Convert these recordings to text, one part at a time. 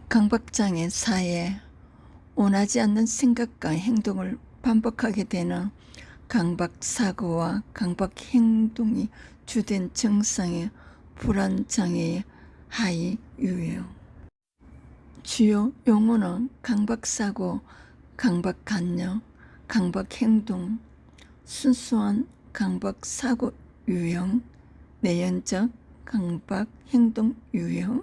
강박장애 사이에 원하지 않는 생각과 행동을 반복하게 되는 강박사고와 강박행동이 주된 증상의 불안장애의 하위 유형. 주요 용어는 강박사고, 강박관념, 강박행동, 순수한 강박사고 유형, 내연적 강박행동 유형,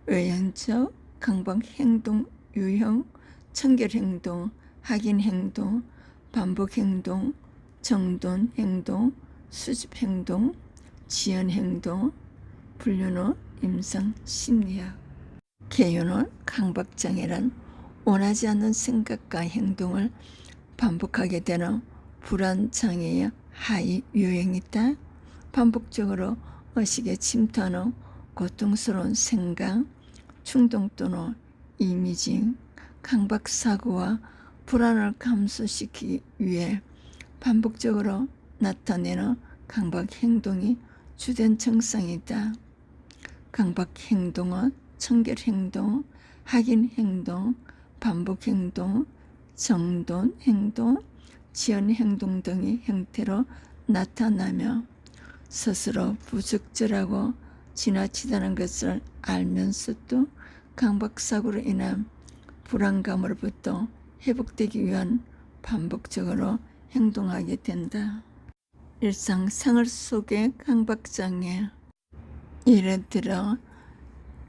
외연적 강박행동 유형, 청결행동, 확인행동, 반복행동, 정돈행동, 수집행동, 지연행동, 분류는 임상심리학. 개요는 강박장애란 원하지 않는 생각과 행동을 반복하게 되는 불안장애의 하위 유형이다. 반복적으로 의식에 침투하는 고통스러운 생각, 충동 또는 이미징, 강박사고와 불안을 감소시키기 위해 반복적으로 나타내는 강박행동이 주된 증상이다. 강박행동은 청결행동, 확인행동, 반복행동, 정돈행동, 지연행동 등의 형태로 나타나며 스스로 부적절하고 지나치다는 것을 알면서도 강박사고로 인한 불안감으로부터 회복되기 위한 반복적으로 행동하게 된다. 일상생활 속의 강박장애, 예를 들어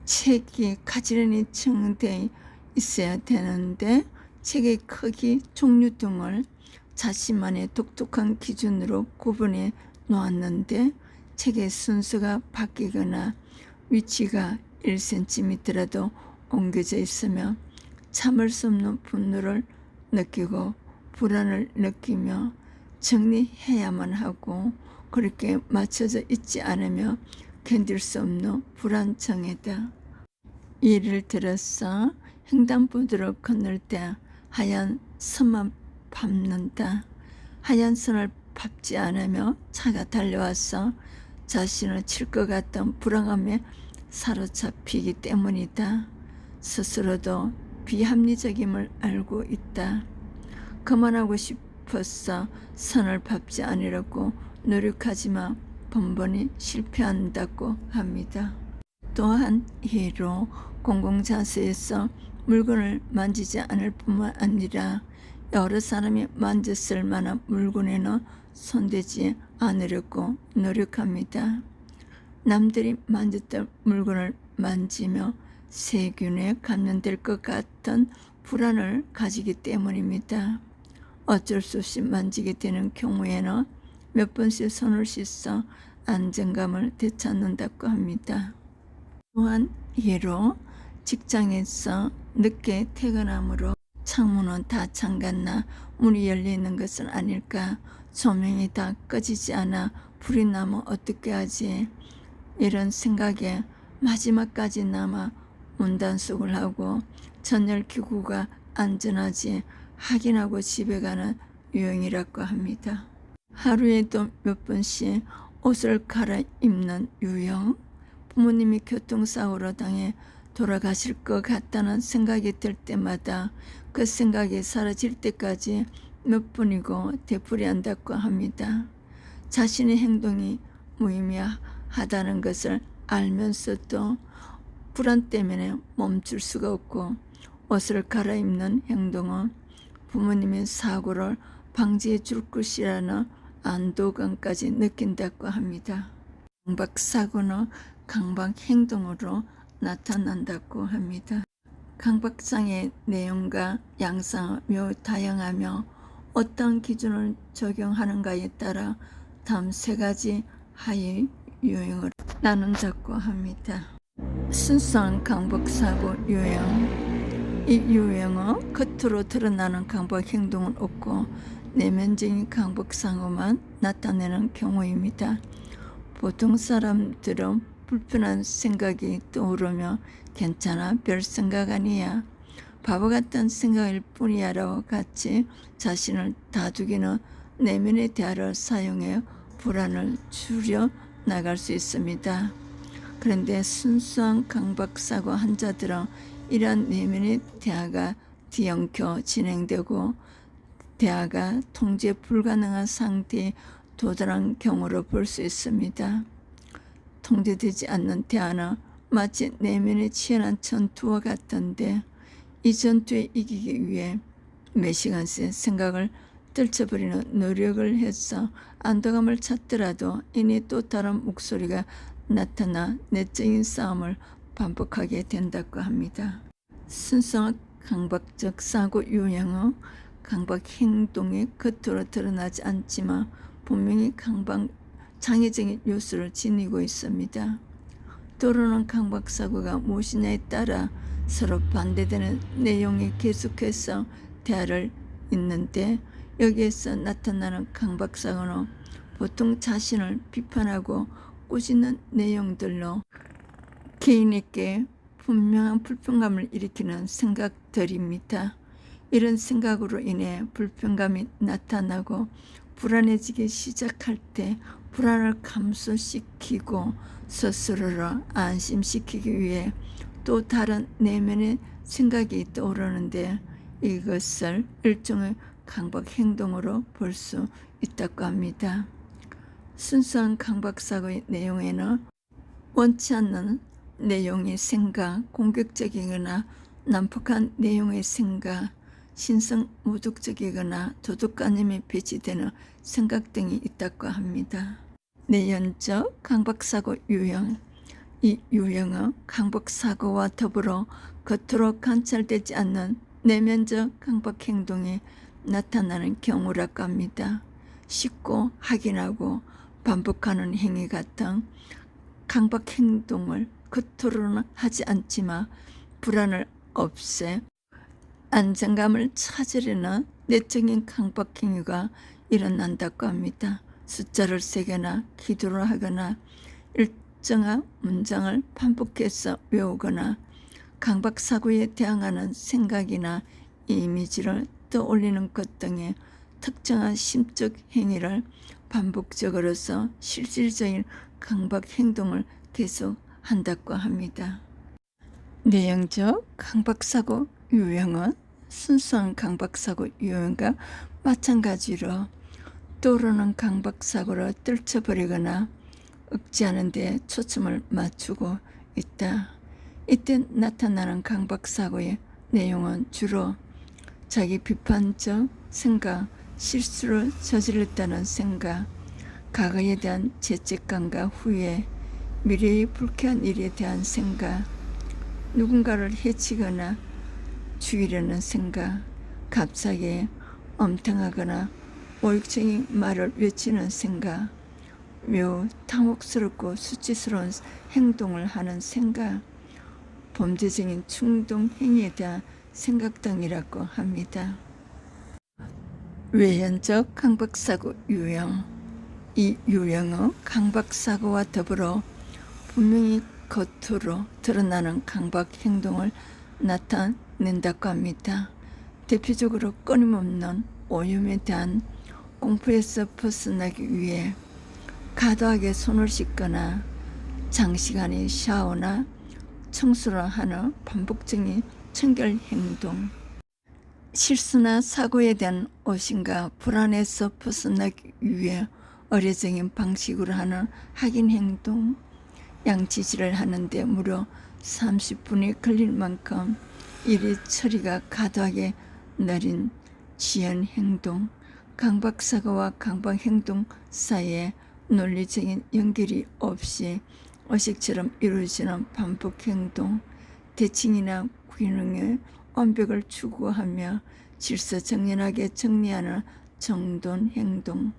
책이 가지런히 정리되어 있어야 되는데 책의 크기, 종류 등을 자신만의 독특한 기준으로 구분해 놓았는데 책의 순서가 바뀌거나 위치가 1cm라도 옮겨져 있으며 참을 수 없는 분노를 느끼고 불안을 느끼며 정리해야만 하고 그렇게 맞춰져 있지 않으며 견딜 수 없는 불안장애다. 예를 들어서 횡단보도를 건널 때 하얀 선만 밟는다. 하얀 선을 밟지 않으며 차가 달려와서 자신을 칠 것 같던 불안감에 사로잡히기 때문이다. 스스로도 비합리적임을 알고 있다. 그만하고 싶어서 선을 밟지 않으려고 노력하지만 번번이 실패한다고 합니다. 또한 예로 공공장소에서 물건을 만지지 않을 뿐만 아니라 여러 사람이 만졌을 만한 물건에는 손대지 않으려고 노력합니다. 남들이 만졌던 물건을 만지며 세균에 감염될 것 같은 불안을 가지기 때문입니다. 어쩔 수 없이 만지게 되는 경우에는 몇 번씩 손을 씻어 안정감을 되찾는다고 합니다. 또한 예로 직장에서 늦게 퇴근하므로 창문은 다 잠갔나 문이 열려있는 것은 아닐까, 조명이 다 꺼지지 않아 불이 나면 어떻게 하지, 이런 생각에 마지막까지 남아 문단속을 하고 전열기구가 안전하지 확인하고 집에 가는 유형이라고 합니다. 하루에도 몇 번씩 옷을 갈아입는 유형, 부모님이 교통사고로 당해 돌아가실 것 같다는 생각이 들 때마다 그 생각이 사라질 때까지 몇 번이고 되풀이한다고 합니다. 자신의 행동이 무의미하다는 것을 알면서도 불안 때문에 멈출 수가 없고 옷을 갈아입는 행동은 부모님의 사고를 방지해 줄 것이라는 안도감까지 느낀다고 합니다. 강박사고는 강박행동으로 나타난다고 합니다. 강박장애 내용과 양상은 매우 다양하며 어떤 기준을 적용하는가에 따라 다음 세 가지 하위 유형을 나눈다고 합니다. 순수한 강박사고 유형, 이 유형은 겉으로 드러나는 강박행동은 없고 내면적인 강박사고만 나타내는 경우입니다. 보통 사람들은 불편한 생각이 떠오르며 괜찮아, 별 생각 아니야, 바보 같은 생각일 뿐이야 라고 같이 자신을 다독이는 내면의 대화를 사용해 불안을 줄여 나갈 수 있습니다. 그런데 순수한 강박사고 환자들은 이러한 내면의 대화가 뒤엉켜 진행되고 대화가 통제 불가능한 상태에 도달한 경우로 볼 수 있습니다. 통제되지 않는 대화는 마치 내면의 치열한 전투와 같던데 이 전투에 이기기 위해 몇 시간씩 생각을 떨쳐버리는 노력을 해서 안도감을 찾더라도 이내 또 다른 목소리가 나타나 내적인 싸움을 반복하게 된다고 합니다. 순수한 강박적 사고 유형은 강박 행동이 겉으로 드러나지 않지만 분명히 강박 장애적인 요소를 지니고 있습니다. 또르는 강박 사고가 무엇이냐에 따라 서로 반대되는 내용이 계속해서 대화를 잇는데 여기에서 나타나는 강박 사고는 보통 자신을 비판하고 꾸짖는 내용들로 개인에게 분명한 불편감을 일으키는 생각들입니다. 이런 생각으로 인해 불편감이 나타나고 불안해지기 시작할 때 불안을 감소시키고 스스로를 안심시키기 위해 또 다른 내면의 생각이 떠오르는데 이것을 일종의 강박 행동으로 볼 수 있다고 합니다. 순수한 강박사고의 내용에는 원치 않는 내용의 생각, 공격적이거나 난폭한 내용의 생각, 신성모독적이거나 도덕관념에 배치되는 생각 등이 있다고 합니다. 내연적 강박사고 유형. 이 유형은 강박사고와 더불어 겉으로 관찰되지 않는 내면적 강박행동이 나타나는 경우라고 합니다. 쉽고 확인하고 반복하는 행위 같은 강박행동을 겉으로는 하지 않지만 불안을 없애 안정감을 찾으려는 내적인 강박행위가 일어난다고 합니다. 숫자를 세거나 기도를 하거나 일정한 문장을 반복해서 외우거나 강박사고에 대항하는 생각이나 이미지를 떠올리는 것 등의 특정한 심적 행위를 반복적으로서 실질적인 강박행동을 계속한다고 합니다. 내용적 강박사고 유형은 순수한 강박사고 유형과 마찬가지로 떠오르는 강박사고를 떨쳐버리거나 억제하는 데 초점을 맞추고 있다. 이때 나타나는 강박사고의 내용은 주로 자기 비판적 생각, 실수를 저질렀다는 생각, 과거에 대한 죄책감과 후회, 미래의 불쾌한 일에 대한 생각, 누군가를 해치거나 죽이려는 생각, 갑자기 엄탕하거나 모욕적인 말을 외치는 생각, 매우 탐욕스럽고 수치스러운 행동을 하는 생각, 범죄적인 충동 행위에 대한 생각 등이라고 합니다. 외연적 강박사고 유형. 이 유형은 강박사고와 더불어 분명히 겉으로 드러나는 강박 행동을 나타낸다고 합니다. 대표적으로 끊임없는 오염에 대한 공포에서 벗어나기 위해 과도하게 손을 씻거나 장시간의 샤워나 청소를 하는 반복적인 청결 행동, 실수나 사고에 대한 오심과 불안에서 벗어나기 위해 의례적인 방식으로 하는 확인 행동, 양치질을 하는데 무려 30분이 걸릴 만큼 일이 처리가 과도하게 느린 지연 행동, 강박사고와 강박행동 사이에 논리적인 연결이 없이 의식처럼 이루어지는 반복행동, 대칭이나 균형의 완벽을 추구하며 질서정연하게 정리하는 정돈 행동,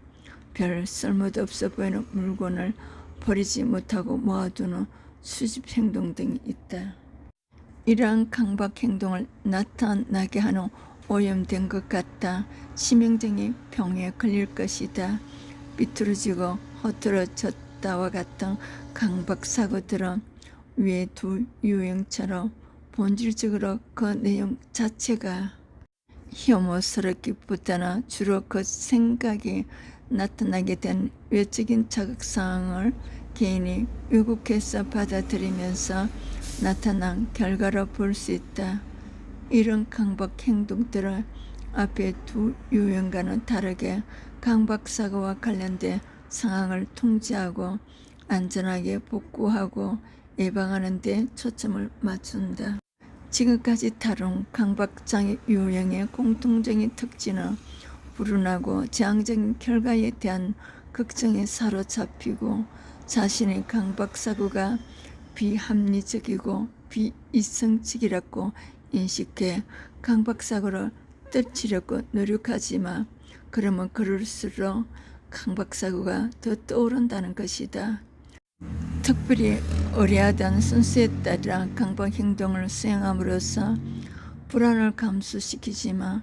별 쓸모도 없어 보이는 물건을 버리지 못하고 모아두는 수집 행동 등이 있다. 이러한 강박 행동을 나타나게 하는 오염된 것 같다. 치명적인 병에 걸릴 것이다. 비뚤어지고 허들어졌다와 같은 강박 사고들은 위의 두 유형처럼 본질적으로 그 내용 자체가 혐오스럽기보다는 주로 그 생각이 나타나게 된 외적인 자극사항을 개인이 왜곡해서 받아들이면서 나타난 결과로 볼 수 있다. 이런 강박 행동들은 앞의 두 유형과는 다르게 강박사고와 관련된 상황을 통제하고 안전하게 복구하고 예방하는 데 초점을 맞춘다. 지금까지 다룬 강박장애 유형의 공통적인 특징은 불운하고 재앙적인 결과에 대한 걱정에 사로잡히고 자신의 강박사고가 비합리적이고 비이성적이라고 인식해 강박사고를 떨치려고 노력하지만 그러면 그럴수록 강박사고가 더 떠오른다는 것이다. 특별히 의례하던 순수에 따라 강박행동을 수행함으로써 불안을 감소시키지만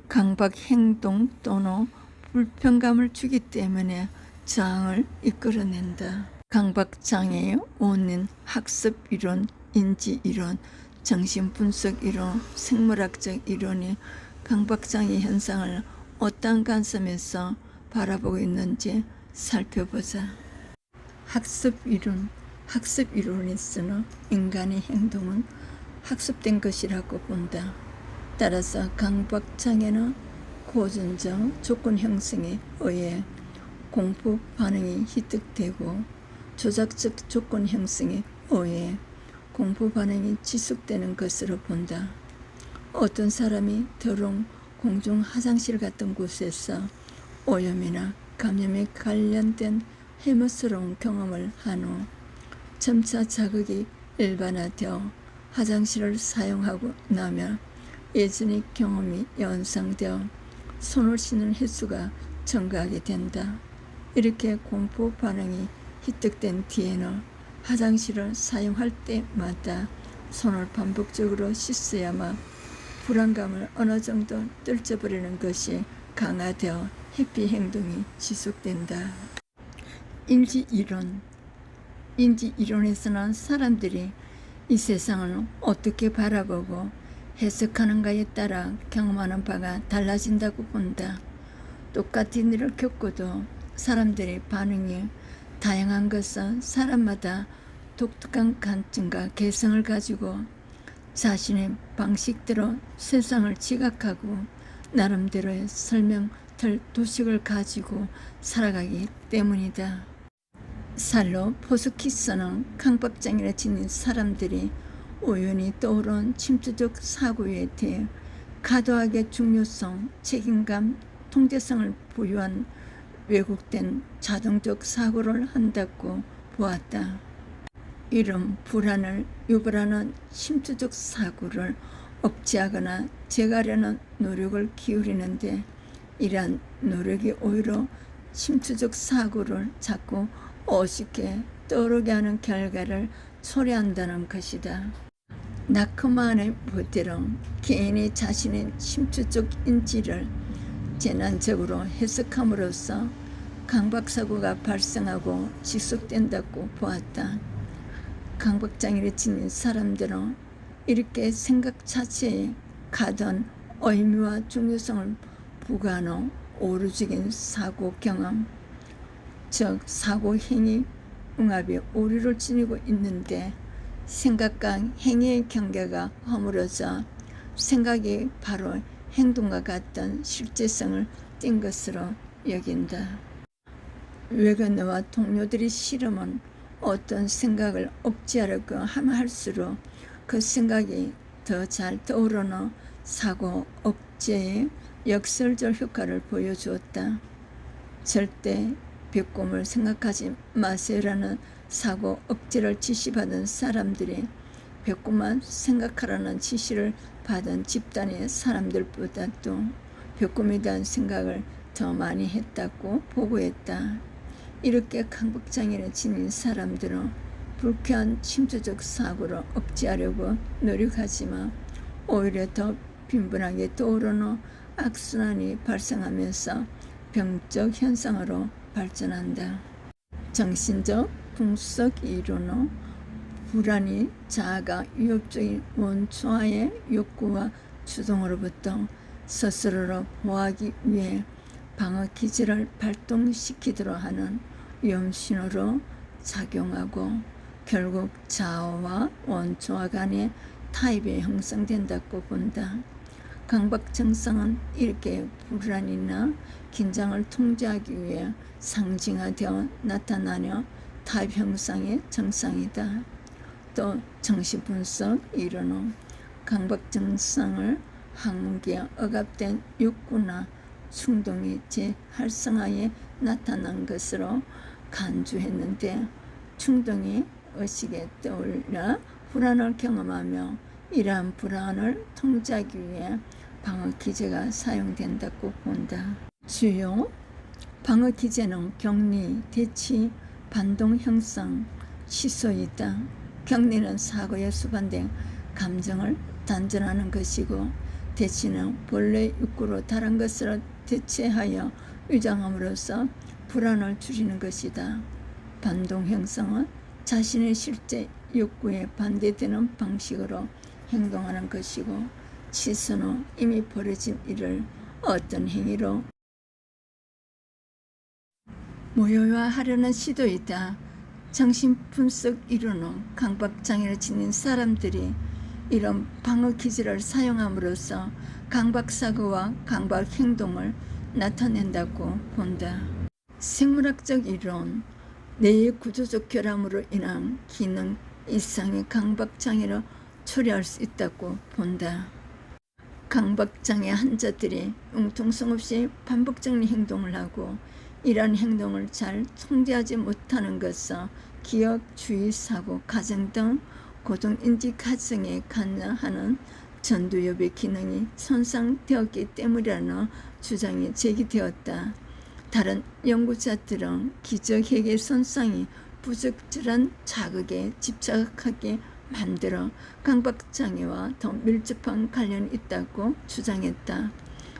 강박행동 또는 불편감을 주기 때문에 저항을 이끌어낸다. 강박장애의 원인, 학습이론, 인지이론, 정신분석이론, 생물학적 이론이 강박장애 현상을 어떤 관점에서 바라보고 있는지 살펴보자. 학습이론에서는 인간의 행동은 학습된 것이라고 본다. 따라서 강박장애는 고전적 조건 형성에 의해 공포 반응이 획득되고 조작적 조건 형성에 의해 공포 반응이 지속되는 것으로 본다. 어떤 사람이 더러운 공중 화장실 같은 곳에서 오염이나 감염에 관련된 해무스러운 경험을 한 후 점차 자극이 일반화되어 화장실을 사용하고 나면 예전의 경험이 연상되어 손을 씻는 횟수가 증가하게 된다. 이렇게 공포 반응이 획득된 뒤에는 화장실을 사용할 때마다 손을 반복적으로 씻어야만 불안감을 어느 정도 떨쳐버리는 것이 강화되어 회피 행동이 지속된다. 인지이론에서는 사람들이 이 세상을 어떻게 바라보고 해석하는가에 따라 경험하는 바가 달라진다고 본다. 똑같은 일을 겪어도 사람들의 반응이 다양한 것은 사람마다 독특한 관점과 개성을 가지고 자신의 방식대로 세상을 지각하고 나름대로의 설명될 도식을 가지고 살아가기 때문이다. 살로 포스키스는 강박장애를 지닌 사람들이 우연히 떠오른 침투적 사고에 대해 과도하게 중요성, 책임감, 통제성을 부여한 왜곡된 자동적 사고를 한다고 보았다. 이런 불안을 유발하는 침투적 사고를 억제하거나 제거하려는 노력을 기울이는데 이러한 노력이 오히려 침투적 사고를 자꾸 어쉽게 떠오르게 하는 결과를 초래한다는 것이다. 나크만의 보대로 개인이 자신의 침투적 인지를 재난적으로 해석함으로써 강박사고가 발생하고 지속된다고 보았다. 강박장애를 지닌 사람들은 이렇게 생각 자체에 가던 의미와 중요성을 부과하는 오류적인 사고 경험, 즉 사고 행위 응합이 오류를 지니고 있는데 생각과 행위의 경계가 허물어져 생각이 바로 행동과 같던 실제성을 띈 것으로 여긴다. 외근어와 동료들이 싫으면 어떤 생각을 억제하려고 하면 할수록 그 생각이 더 잘 떠오르는 사고 억제의 역설적 효과를 보여주었다. 절대 배꼽을 생각하지 마세요라는 사고 억제를 지시받은 사람들이 배꼽만 생각하라는 지시를 받은 집단의 사람들보다도 배꼽에 대한 생각을 더 많이 했다고 보고했다. 이렇게 강박장애를 지닌 사람들은 불쾌한 침투적 사고를 억제하려고 노력하지만 오히려 더 빈번하게 떠오르는 악순환이 발생하면서 병적 현상으로 발전한다. 정신적 분석 이론은 불안이 자아가 위협적인 원초와의 욕구와 주동으로부터 스스로를 보호하기 위해 방어 기제를 발동시키도록 하는 위험 신호로 작용하고 결국 좌우와 원초와 간의 타입이 형성된다고 본다. 강박 증상은 일개의 불안이나 긴장을 통제하기 위해 상징화되어 나타나며 타입 형성의 증상이다. 또 정신분석 이론은 강박 증상을 항문기에 억압된 욕구나 충동이 재활성화에 나타난 것으로 간주했는데, 충동이 의식에 떠올라 불안을 경험하며 이러한 불안을 통제하기 위해 방어기제가 사용된다고 본다. 주요 방어기제는 격리, 대치, 반동 형성, 시소이다. 격리는 사고에 수반된 감정을 단절하는 것이고, 대치는 본래 욕구로 다른 것을 대체하여 위장함으로써 불안을 줄이는 것이다. 반동 형성은 자신의 실제 욕구에 반대되는 방식으로 행동하는 것이고, 치수는 이미 벌어진 일을 어떤 행위로 모여화하려는 시도이다. 정신분석 이론은 강박장애를 지닌 사람들이 이런 방어기제를 사용함으로써 강박사고와 강박행동을 나타낸다고 본다. 생물학적 이론, 뇌의 구조적 결함으로 인한 기능 이상의 강박장애를 초래할 수 있다고 본다. 강박장애 환자들이 융통성 없이 반복적인 행동을 하고 이러한 행동을 잘 통제하지 못하는 것은 기억, 주의, 사고, 가정 등 고동인지 가정에 관여하는 전두엽의 기능이 손상되었기 때문이라는 주장이 제기되었다. 다른 연구자들은 기저핵의 손상이 부적절한 자극에 집착하게 만들어 강박장애와 더 밀접한 관련이 있다고 주장했다.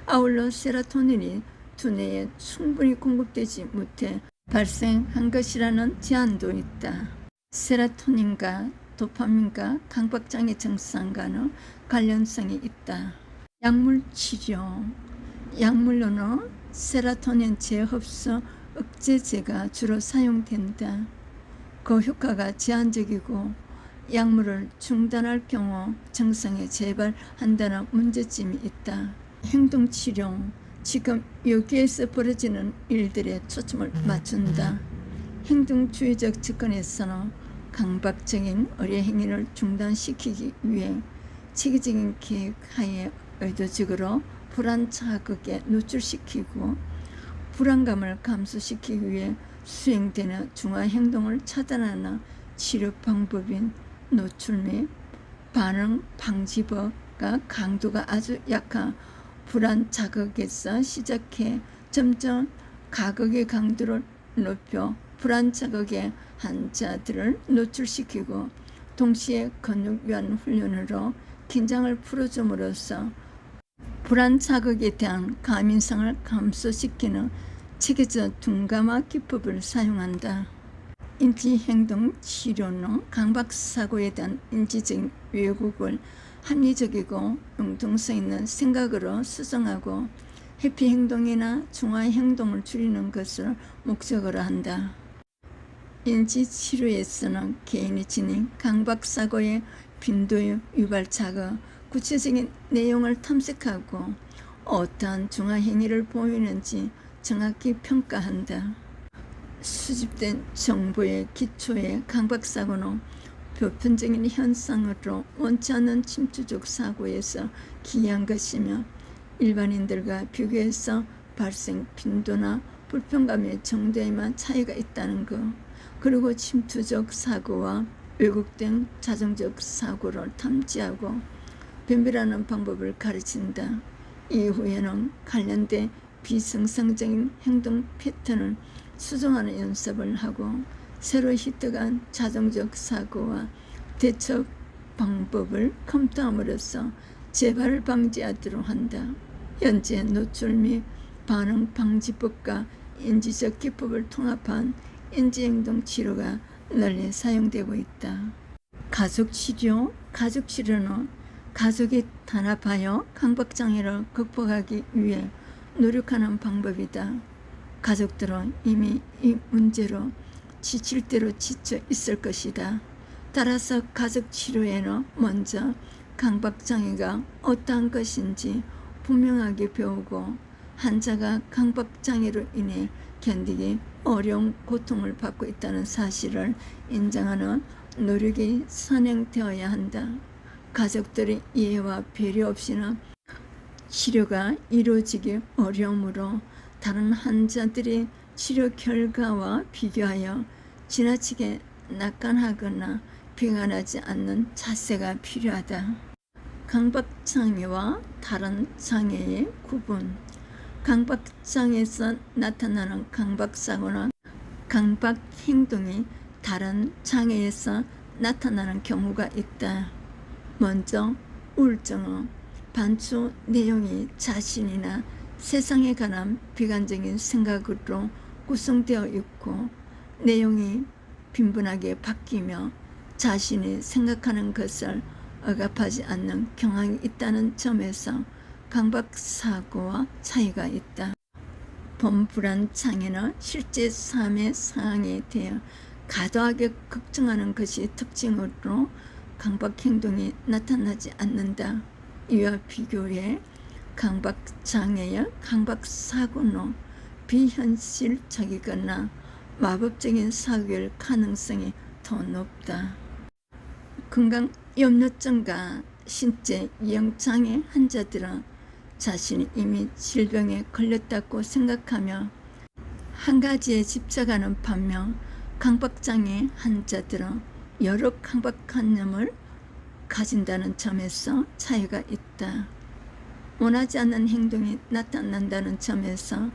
아울러 세로토닌이 두뇌에 충분히 공급되지 못해 발생한 것이라는 제안도 있다. 세로토닌과 도파민과 강박장애 증상과는 관련성이 있다. 약물치료, 약물로는 세로토닌 재흡수 억제제가 주로 사용된다. 그 효과가 제한적이고 약물을 중단할 경우 증상이 재발한다는 문제점이 있다. 행동치료, 지금 여기에서 벌어지는 일들에 초점을 맞춘다. 행동주의적 접근에서는 강박적인 의례 행위를 중단시키기 위해 체계적인 계획하에 의도적으로 불안 자극에 노출시키고 불안감을 감소시키기 위해 수행되는 중화행동을 차단하는 치료 방법인 노출 및 반응 방지법과 강도가 아주 약한 불안 자극에서 시작해 점점 가극의 강도를 높여 불안 자극의 환자들을 노출시키고, 동시에 근육유한 훈련으로 긴장을 풀어줌으로써 불안 자극에 대한 가민성을 감소시키는 체계적 둔감화 기법을 사용한다. 인지행동 치료는 강박사고에 대한 인지적 왜곡을 합리적이고 융통성 있는 생각으로 수정하고 회피행동이나 중화행동을 줄이는 것을 목적으로 한다. 인지치료에서는 개인이 지닌 강박사고의 빈도의 유발자가 구체적인 내용을 탐색하고 어떠한 중화행위를 보이는지 정확히 평가한다. 수집된 정보의 기초에 강박사고는 보편적인 현상으로 원치 않는 침투적 사고에서 기이한 것이며, 일반인들과 비교해서 발생 빈도나 불편감의 정도에만 차이가 있다는 것, 그리고 침투적 사고와 왜곡된 자정적 사고를 탐지하고 변별하는 방법을 가르친다. 이후에는 관련된 비정상적인 행동 패턴을 수정하는 연습을 하고 새로 획득한 자정적 사고와 대처 방법을 검토함으로써 재발을 방지하도록 한다. 현재 노출 및 반응 방지법과 인지적 기법을 통합한 인지행동 치료가 널리 사용되고 있다. 가족치료, 가족치료는 가족이 단합하여 강박장애를 극복하기 위해 노력하는 방법이다. 가족들은 이미 이 문제로 지칠 대로 지쳐 있을 것이다. 따라서 가족 치료에는 먼저 강박장애가 어떠한 것인지 분명하게 배우고 환자가 강박장애로 인해 견디기 어려운 고통을 받고 있다는 사실을 인정하는 노력이 선행되어야 한다. 가족들의 이해와 배려 없이는 치료가 이루어지기 어려우므로 다른 환자들의 치료 결과와 비교하여 지나치게 낙관하거나 비관하지 않는 자세가 필요하다. 강박장애와 다른 장애의 구분. 강박장애에서 나타나는 강박사고나 강박행동이 다른 장애에서 나타나는 경우가 있다. 먼저 우울증은 반주 내용이 자신이나 세상에 관한 비관적인 생각으로 구성되어 있고 내용이 빈번하게 바뀌며 자신이 생각하는 것을 억압하지 않는 경향이 있다는 점에서 강박사고와 차이가 있다. 범불안 장애는 실제 삶의 상황에 대해 과도하게 걱정하는 것이 특징으로 강박행동이 나타나지 않는다. 이와 비교해 강박장애의 강박사고는 비현실적이거나 마법적인 사고일 가능성이 더 높다. 건강염려증과 신체 이형장애 환자들은 자신이 이미 질병에 걸렸다고 생각하며 한 가지에 집착하는 반면 강박장애 환자들은 여러 강박관념을 가진다는 점에서 차이가 있다. 원하지 않는 행동이 나타난다는 점에서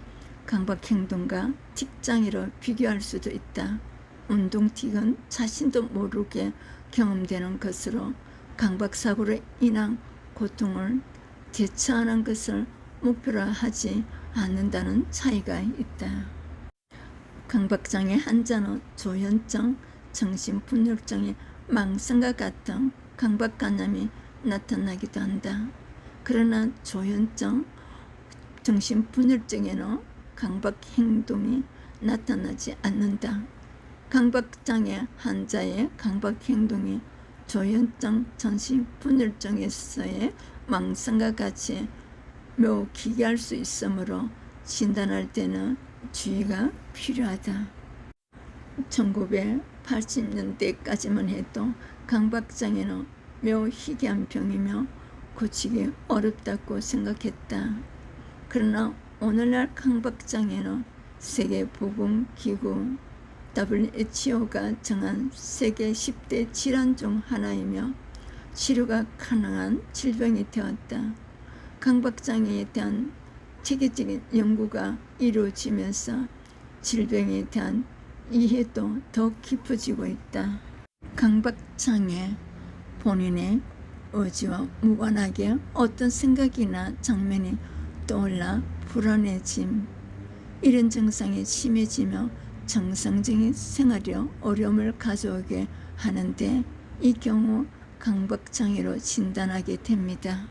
강박행동과 틱장애로 비교할 수도 있다. 운동틱은 자신도 모르게 경험되는 것으로 강박사고로 인한 고통을 대처하는 것을 목표로 하지 않는다는 차이가 있다. 강박장애 환자는 조현증, 정신분열증의 망성과 같은 강박관념이 나타나기도 한다. 그러나 조현증, 정신분열증에는 강박행동이 나타나지 않는다. 강박장애 환자의 강박행동이 조현증, 정신분열증에서의 망성과 같이 매우 기괴할 수 있으므로 진단할 때는 주의가 필요하다. 1980년대까지만 해도 강박장애는 매우 희귀한 병이며 고치기 어렵다고 생각했다. 그러나 오늘날 강박장애는 세계보건기구 WHO가 정한 세계 10대 질환 중 하나이며 치료가 가능한 질병이 되었다. 강박장애에 대한 체계적인 연구가 이루어지면서 질병에 대한 이해도 더 깊어지고 있다. 강박장애, 본인의 의지와 무관하게 어떤 생각이나 장면이 떠올라 불안해짐, 이런 증상이 심해지며 정상적인 생활에 어려움을 가져오게 하는데 이 경우 강박장애로 진단하게 됩니다.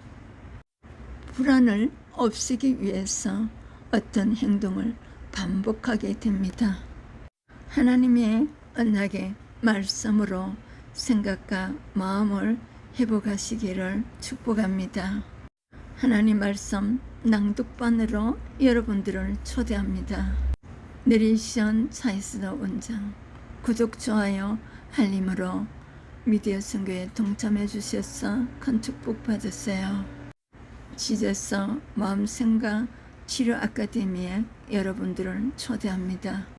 불안을 없애기 위해서 어떤 행동을 반복하게 됩니다. 하나님의 언약의 말씀으로 생각과 마음을 회복하시기를 축복합니다. 하나님 말씀 낭독반으로 여러분들을 초대합니다. 내리션 차이스더 원장 구독, 좋아요, 알림으로 미디어 선교에 동참해 주셔서 큰 축복 받으세요. 지저서 마음생각 치료 아카데미에 여러분들을 초대합니다.